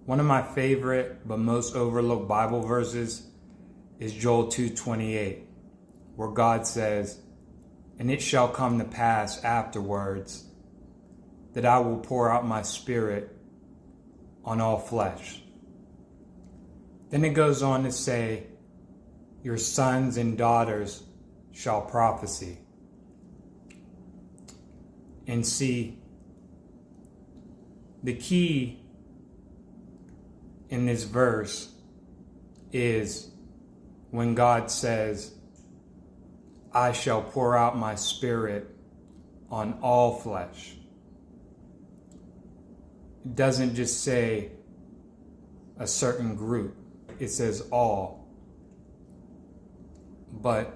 One of my favorite but most overlooked Bible verses is Joel 2:28, where God says, "And it shall come to pass afterwards that I will pour out my spirit on all flesh." Then it goes on to say, "Your sons and daughters shall prophesy." And see, the key in this verse is when God says, "I shall pour out my spirit on all flesh." It doesn't just say a certain group, it says all. But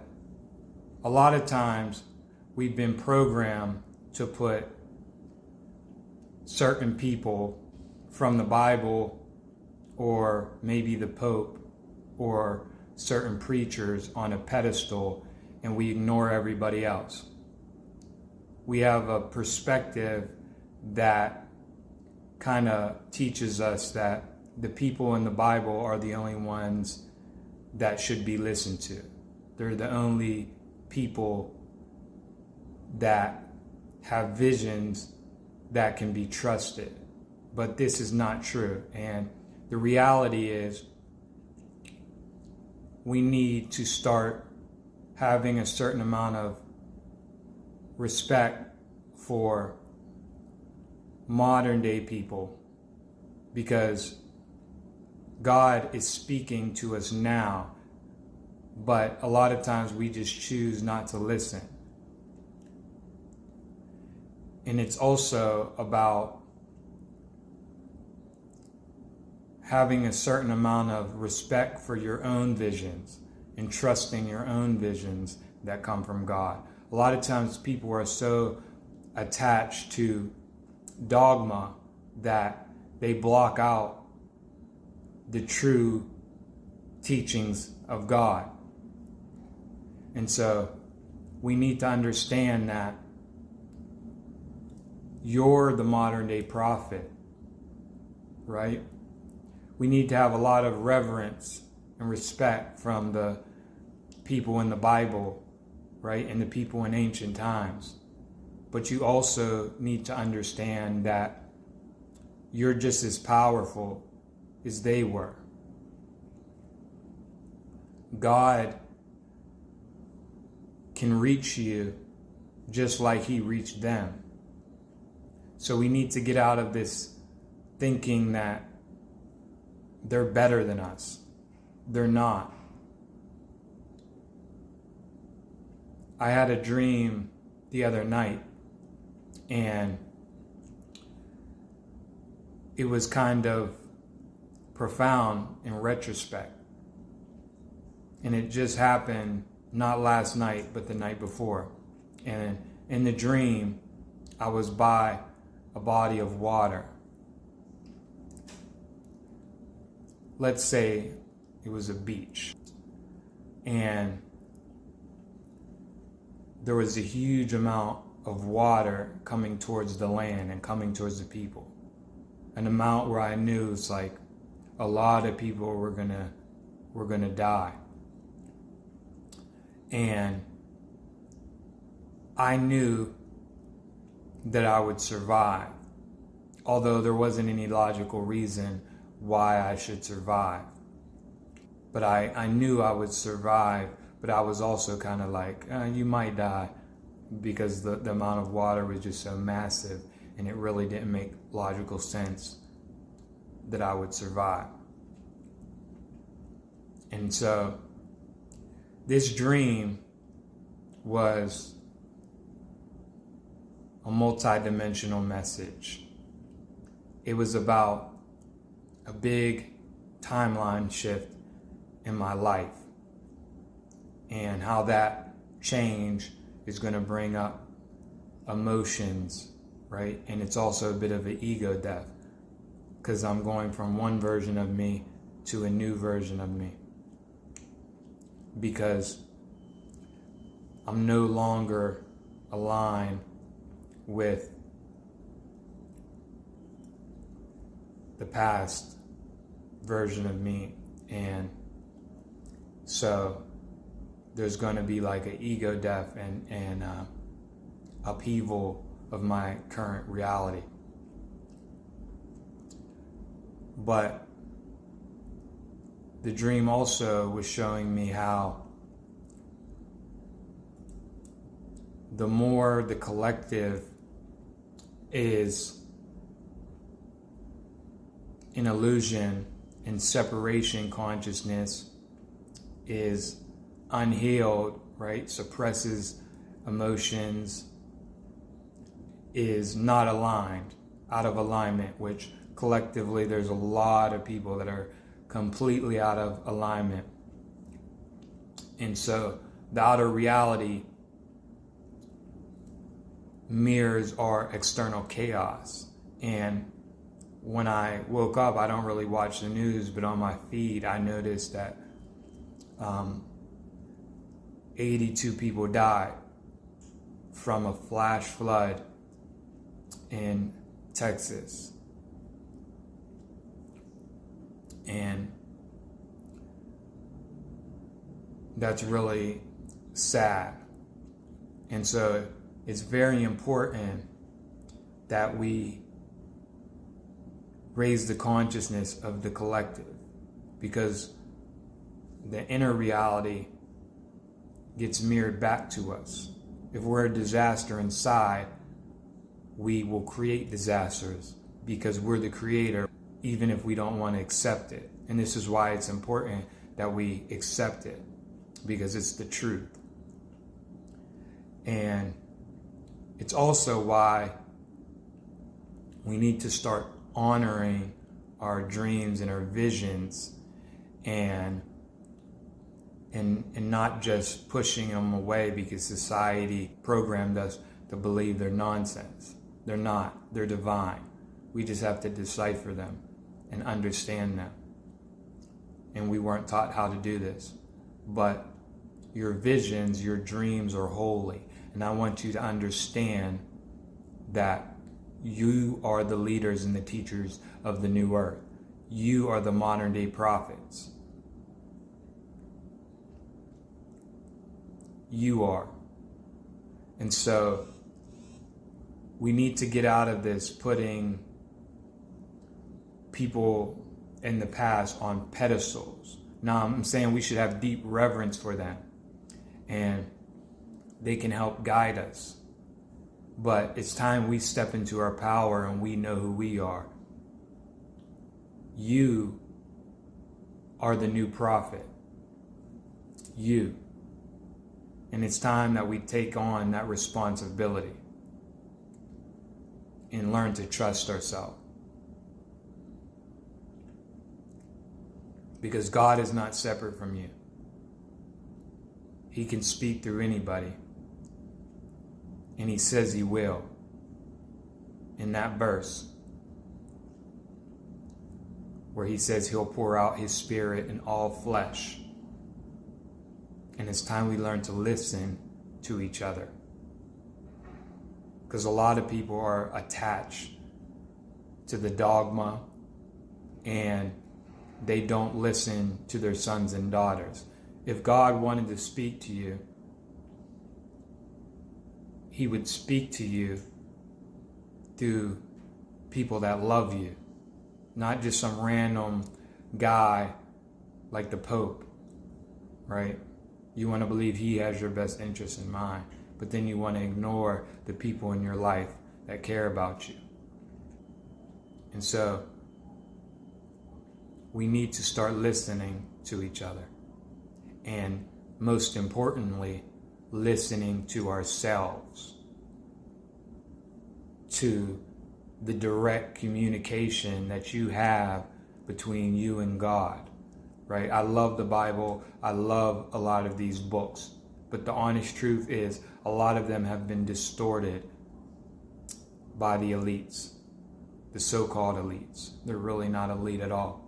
a lot of times we've been programmed to put certain people from the Bible, or maybe the Pope, or certain preachers on a pedestal, and we ignore everybody else. We have a perspective that kind of teaches us that the people in the Bible are the only ones that should be listened to. They're the only people that have visions that can be trusted. But this is not true. And the reality is we need to start having a certain amount of respect for modern day people, because God is speaking to us now, but a lot of times we just choose not to listen. And it's also about having a certain amount of respect for your own visions and trusting your own visions that come from God. A lot of times people are so attached to dogma that they block out the true teachings of God. And so we need to understand that you're the modern day prophet, right? We need to have a lot of reverence and respect from the people in the Bible, right? And the people in ancient times. But you also need to understand that you're just as powerful as they were. God can reach you just like he reached them. So we need to get out of this thinking that they're better than us. They're not. I had a dream the other night, and it was kind of profound in retrospect. And it just happened not last night, but the night before. And in the dream, I was by a body of water. Let's say it was a beach. And there was a huge amount of water coming towards the land and coming towards the people. An amount where I knew it's like a lot of people were gonna die. And I knew that I would survive, although there wasn't any logical reason why I should survive. But I knew I would survive, but I was also kind of like, you might die, because the amount of water was just so massive, and it really didn't make logical sense that I would survive. And so this dream was a multi-dimensional message. It was about a big timeline shift in my life, and how that change is going to bring up emotions, right? And it's also a bit of an ego death, because I'm going from one version of me to a new version of me, because I'm no longer aligned with the past version of me. And so there's going to be like an ego death and upheaval of my current reality. But the dream also was showing me how the more the collective is an illusion and separation consciousness is unhealed, right? Suppresses emotions, is not aligned, out of alignment, which collectively there's a lot of people that are completely out of alignment. And so the outer reality mirrors our external chaos. And when I woke up, I don't really watch the news, but on my feed, I noticed that 82 people died from a flash flood in Texas. And that's really sad. And so it's very important that we raise the consciousness of the collective, because the inner reality gets mirrored back to us. If we're a disaster inside, we will create disasters because we're the creator, even if we don't want to accept it. And this is why it's important that we accept it, because it's the truth. And it's also why we need to start honoring our dreams and our visions and not just pushing them away because society programmed us to believe they're nonsense. They're not. They're divine. We just have to decipher them and understand them. And we weren't taught how to do this. But your visions, your dreams are holy. And I want you to understand that you are the leaders and the teachers of the new earth. You are the modern day prophets. You are. And so we need to get out of this putting people in the past on pedestals. Now, I'm saying we should have deep reverence for them, and they can help guide us. But it's time we step into our power and we know who we are. You are the new prophet. You. And it's time that we take on that responsibility and learn to trust ourselves. Because God is not separate from you. He can speak through anybody. And he says he will. In that verse, where he says he'll pour out his spirit in all flesh. And it's time we learn to listen to each other. Because a lot of people are attached to the dogma and they don't listen to their sons and daughters. If God wanted to speak to you, he would speak to you through people that love you, not just some random guy like the Pope, right? You want to believe he has your best interest in mind, but then you want to ignore the people in your life that care about you. And so we need to start listening to each other. And most importantly, listening to ourselves, to the direct communication that you have between you and God, right? I love the Bible. I love a lot of these books, but the honest truth is a lot of them have been distorted by the elites, the so-called elites. They're really not elite at all.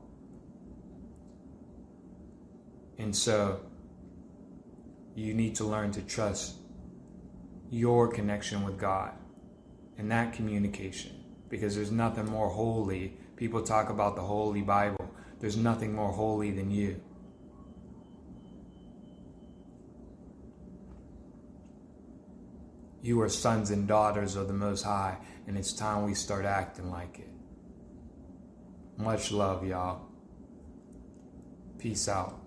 And so you need to learn to trust your connection with God and that communication, because there's nothing more holy. People talk about the Holy Bible. There's nothing more holy than you. You are sons and daughters of the Most High, and it's time we start acting like it. Much love, y'all. Peace out.